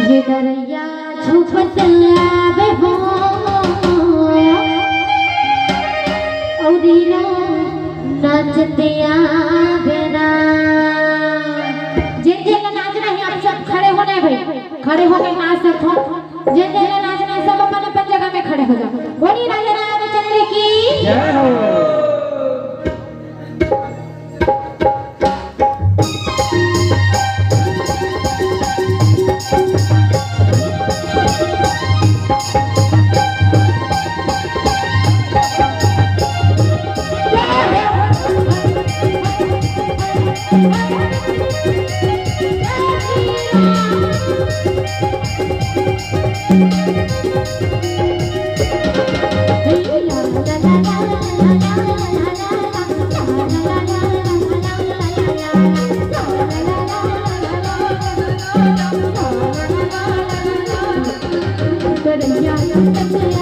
ये डरैया छुपत आवे हो औरी नो नाचते आवे ना। जिन जिन नाचना है आप सब खड़े होने भाई, खड़े होके नाच सकते हो। जिन जिन नाचना है सब अपन अपन जगह में खड़े हो जाओ। बोली राजा रामचंद्र की जय हो। Yeah.